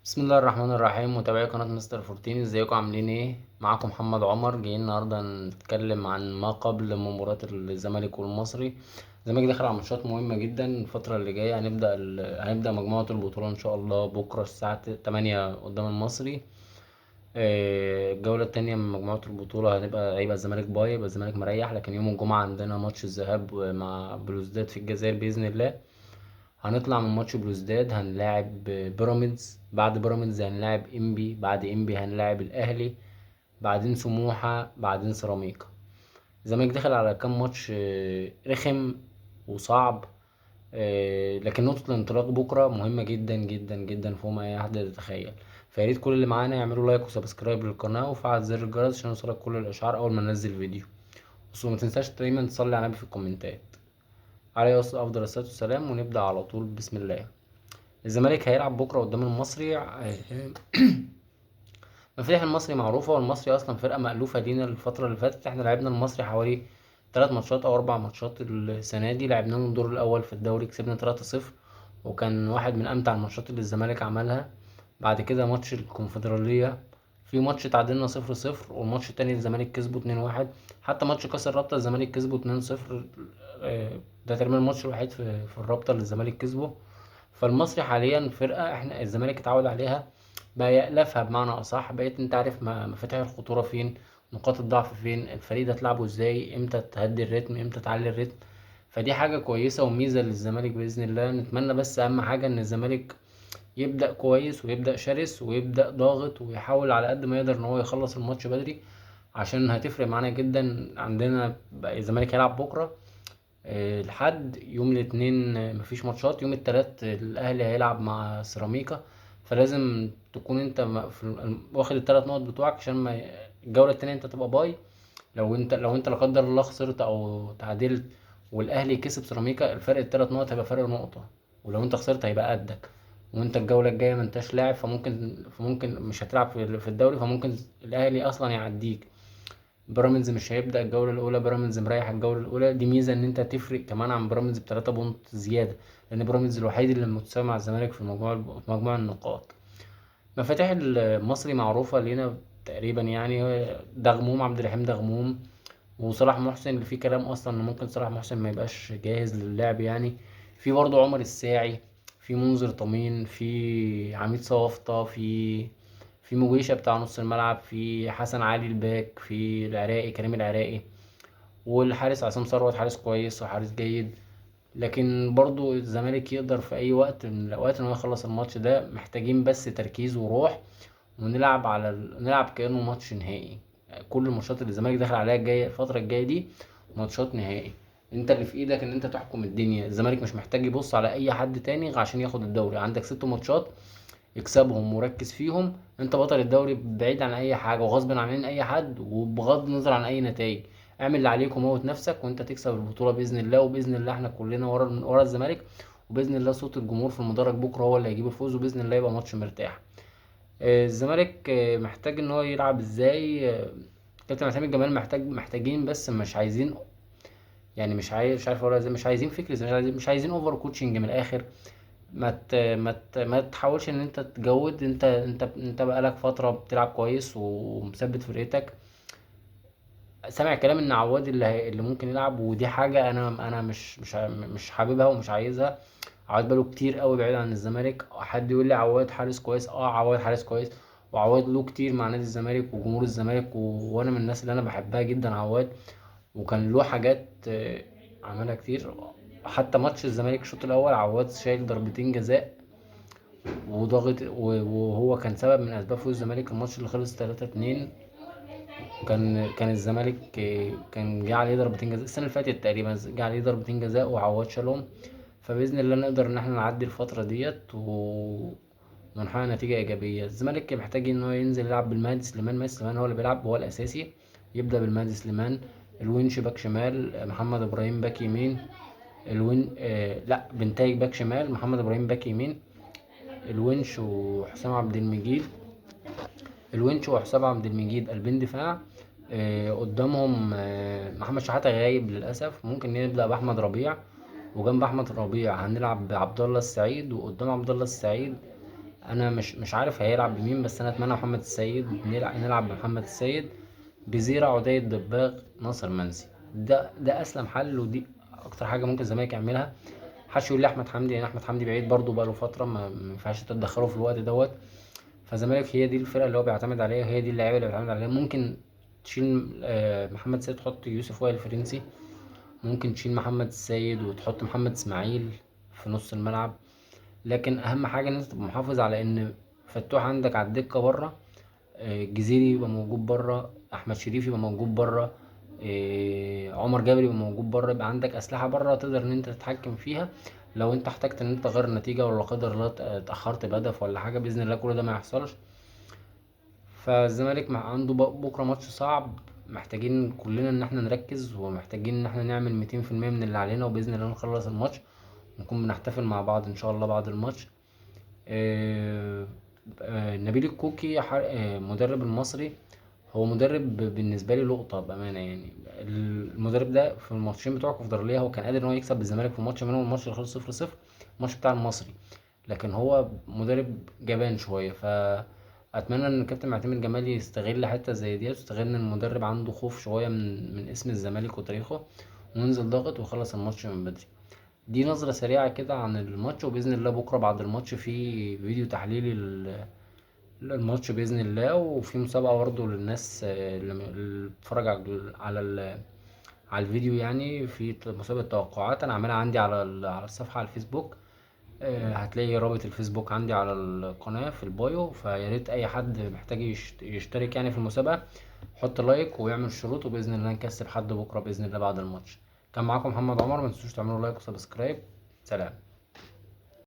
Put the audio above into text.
بسم الله الرحمن الرحيم. متابعي قناة مستر فورتين، ازيكم عاملين ايه؟ معاكم محمد عمر. جايين النهارده نتكلم عن ما قبل مباراة الزمالك والمصري. الزمالك داخل على ماتشات مهمة جدا الفترة اللي جاية. هنبدأ مجموعة البطولة ان شاء الله بكرة الساعة 8 قدام المصري. الجولة التانية من مجموعة البطولة هيبقى الزمالك باي، يبقى الزمالك مريح. لكن يوم الجمعة عندنا ماتش الذهاب مع بلوزداد في الجزائر بإذن الله. هنطلع من ماتش بلوزداد هنلاعب بيراميدز، بعد بيراميدز هنلاعب انبي، بعد انبي هنلاعب الاهلي، بعدين سموحة، بعدين سيراميكا. الزمالك داخل على كام ماتش رخم وصعب. لكن نقطة الانطلاق بكرة مهمة جدا جدا جدا فوق ما أي حد يتخيل. فياريت كل اللي معانا يعملوا لايك وسبسكرايب للقناة وفعل زر الجرس عشان يوصلك كل الإشعار أول ما ننزل فيديو. بس ما تنساش دايما تصلي على النبي في الكومنتات. عليه أفضل الصلاة والسلام. ونبدأ على طول بسم الله. الزمالك هيلعب بكره قدام المصري. مفاتيح المصري معروفه، والمصري اصلا فرقه مألوفه لينا. الفتره اللي فاتت احنا لعبنا المصري حوالي 3 ماتشات او 4 ماتشات. السنه دي لعبناهم الدور الاول في الدوري، كسبنا 3-0، وكان واحد من امتع الماتشات اللي الزمالك عملها. بعد كده ماتش الكونفدراليه، في ماتش تعادلنا 0-0، والماتش التاني الزمالك كسبه 2-1. حتى ماتش كاس الرابطه الزمالك كسبه 2-0. ده تقريبا الماتش الوحيد في الرابطه اللي الزمالك كسبه. فالمصري حاليا فرقة احنا الزمالك اتعود عليها، بقى يألفها بمعنى أصح. بقيت انت عارف مفاتيح الخطورة فين، نقاط الضعف فين، الفريق ده تلعبه ازاي، امتى تهدي الريتم، امتى تعلي الريتم. فدي حاجة كويسة وميزة للزمالك بإذن الله. نتمنى بس أهم حاجة إن الزمالك يبدأ كويس ويبدأ شرس ويبدأ ضاغط ويحاول على قد ما يقدر إن هو يخلص الماتش بدري، عشان هتفرق معانا جدا. عندنا بقى الزمالك هيلعب بكرة لحد يوم الاثنين مفيش ماتشات. يوم التلات الاهلي هيلعب مع سيراميكا. فلازم تكون انت واخد الثلاث نقط بتوعك عشان ما الجوله التانية انت تبقى باي. لو انت لا قدر الله خسرت او تعادلت والاهلي كسب سيراميكا، الفرق الثلاث نقط هيبقى فرق نقطه. ولو انت خسرت هيبقى قدك، وانت الجوله الجايه ما انتش لاعب، فممكن مش هتلعب في الدوري، فممكن الاهلي اصلا يعديك. بيراميدز مش هيبدأ الجولة الأولى، بيراميدز مريح الجولة الأولى. دي ميزة إن أنت تفرق كمان عن بيراميدز بتلاتة بونت زيادة، لأن بيراميدز الوحيد اللي متساوي مع الزمالك في مجموع النقاط. مفاتيح المصري معروفة لينا تقريبا يعني. دغموم، عبد الرحيم دغموم، وصلاح محسن اللي فيه كلام أصلا إن ممكن صلاح محسن ما يبقاش جاهز للعب يعني. في برضه عمر الساعي، في منذر طمين، في عميد صوافطة، في مجيشة بتاع نص الملعب، في حسن علي الباك، في العراقي كريم العراقي، والحارس عصام ثروت حارس كويس وحارس جيد. لكن برضو الزمالك يقدر في اي وقت من الاوقات ان هو يخلص الماتش ده. محتاجين بس تركيز وروح، ونلعب نلعب كأنه ماتش نهائي. كل الماتشات اللي الزمالك داخل عليها الجايه الفتره الجايه دي ماتشات نهائي. انت اللي في ايدك ان انت تحكم الدنيا. الزمالك مش محتاج يبص على اي حد تاني عشان ياخد الدوري. عندك 6 ماتشات اكسبهم وركز فيهم. انت بطل الدوري بعيد عن اي حاجه وغصب عن اي حد وبغض النظر عن اي نتائج. اعمل اللي عليك وموت نفسك وانت تكسب البطوله باذن الله. وباذن الله احنا كلنا ورا الزمالك، وباذن الله صوت الجمهور في المدرج بكره هو اللي هيجيب الفوز، وباذن الله يبقى ماتش مرتاح. الزمالك محتاج ان هو يلعب ازاي. كابتن معتمد جمال محتاجين بس مش عايزين، يعني مش عارف اقولها ازاي. مش عايزين فكر، مش عايزين اوفر كوتشنج من الاخر. ما تحاولش ان انت تجود. انت بقالك فتره بتلعب كويس ومثبت فرقتك. سامع كلام ان عواد اللي ممكن يلعب، ودي حاجه انا مش حاببها ومش عايزها. عواد بقاله كتير قوي بعيد عن الزمالك. حد يقول لي عواد حارس كويس، عواد حارس كويس، وعواد له كتير مع نادي الزمالك وجمهور الزمالك، وانا من الناس اللي انا بحبها جدا عواد. وكان له حاجات عملها كتير. حتى ماتش الزمالك الشوط الاول عواد شايل ضربتين جزاء وضاغط، وهو كان سبب من اسباب فوز الزمالك الماتش اللي خلص 3-2. كان الزمالك كان جه عليه ضربتين جزاء السنه اللي فاتت تقريبا، جه عليه ضربتين جزاء وعواد شالهم. فباذن الله نقدر ان احنا نعدي الفتره ديت ونحقق نتيجه ايجابيه. الزمالك محتاج ان هو ينزل يلعب بالمهدي سليمان. مهدي سليمان هو اللي بيلعب، هو الاساسي. يبدا بالمهدي سليمان، الونش باك شمال، محمد ابراهيم باك يمين. لا، بنتايج باك شمال، محمد ابراهيم باك يمين. الونش وحسام عبد المجيد الونش وحسام عبد المجيد قلبين دفاع. قدامهم محمد شحاتة غايب للأسف. ممكن نبدأ بأحمد ربيع، وجنب أحمد ربيع هنلعب بعبد الله السعيد، وقدام عبد الله السعيد انا مش عارف هيلعب بمين، بس انا اتمنى محمد السيد، نلعب بمحمد السيد، بزيرة، عدي الدباغ، ناصر منسي. ده اسلم حل، ودي اكتر حاجه ممكن الزمالك يعملها. محدش يقول لي احمد حمدي، لان احمد حمدي بعيد برضه بقاله فتره، ما ينفعش تتدخله في الوقت دوت. فالزمالك هي دي الفرقه اللي هو بيعتمد عليها، هي دي اللعيبه اللي بيعتمد عليها. ممكن تشيل محمد سيد، تحط يوسف وائل الفرنسي. ممكن تشيل محمد السيد وتحط محمد اسماعيل في نص الملعب. لكن اهم حاجه ان انت تبقى محافظ على ان فتوح عندك على الدكه بره، الجزيري يبقى موجود بره، احمد شريف يبقى موجود بره، عمر جابر يبقى موجود بره. يبقى عندك اسلحه بره تقدر ان انت تتحكم فيها. لو انت احتجت ان انت تغير النتيجه، ولا لا قدر الله اتاخرت بهدف ولا حاجه، باذن الله كل ده ما يحصلش. فالزمالك عنده بكره ماتش صعب، محتاجين كلنا ان احنا نركز، ومحتاجين ان احنا نعمل 200% من اللي علينا، وباذن الله نخلص الماتش ونكون بنحتفل مع بعض ان شاء الله بعد الماتش. آه، نبيل الكوكي مدرب المصري، هو مدرب بالنسبه لي لقطه بامانه يعني. المدرب ده في الماتشين بتوع الكونفدراليه هو كان قادر ان هو يكسب الزمالك في ماتش منهم، الماتش اللي خلص 0-0، الماتش بتاع المصري. لكن هو مدرب جبان شويه، فاتمنى ان الكابتن معتمد جمال يستغل حته زي دي، ويستغل ان المدرب عنده خوف شويه من اسم الزمالك وتاريخه، وننزل ضاغط ويخلص الماتش من بدري. دي نظرة سريعة كده عن الماتش، وبإذن الله بكرة بعد الماتش في فيديو تحليلي للماتش بإذن الله، وفي مسابقة برضه للناس اللي بتتفرج على الفيديو يعني. في مسابقة توقعات أنا عاملها عندي على الصفحة على الفيسبوك. هتلاقي رابط الفيسبوك عندي على القناة في البايو، فيا ريت أي حد محتاج يشترك يعني في المسابقة، حط لايك ويعمل شروط، وبإذن الله نكسب حد بكرة بإذن الله بعد الماتش. كان معاكم محمد عمر، ما تنسوش تعملوا لايك وسبسكرايب. سلام.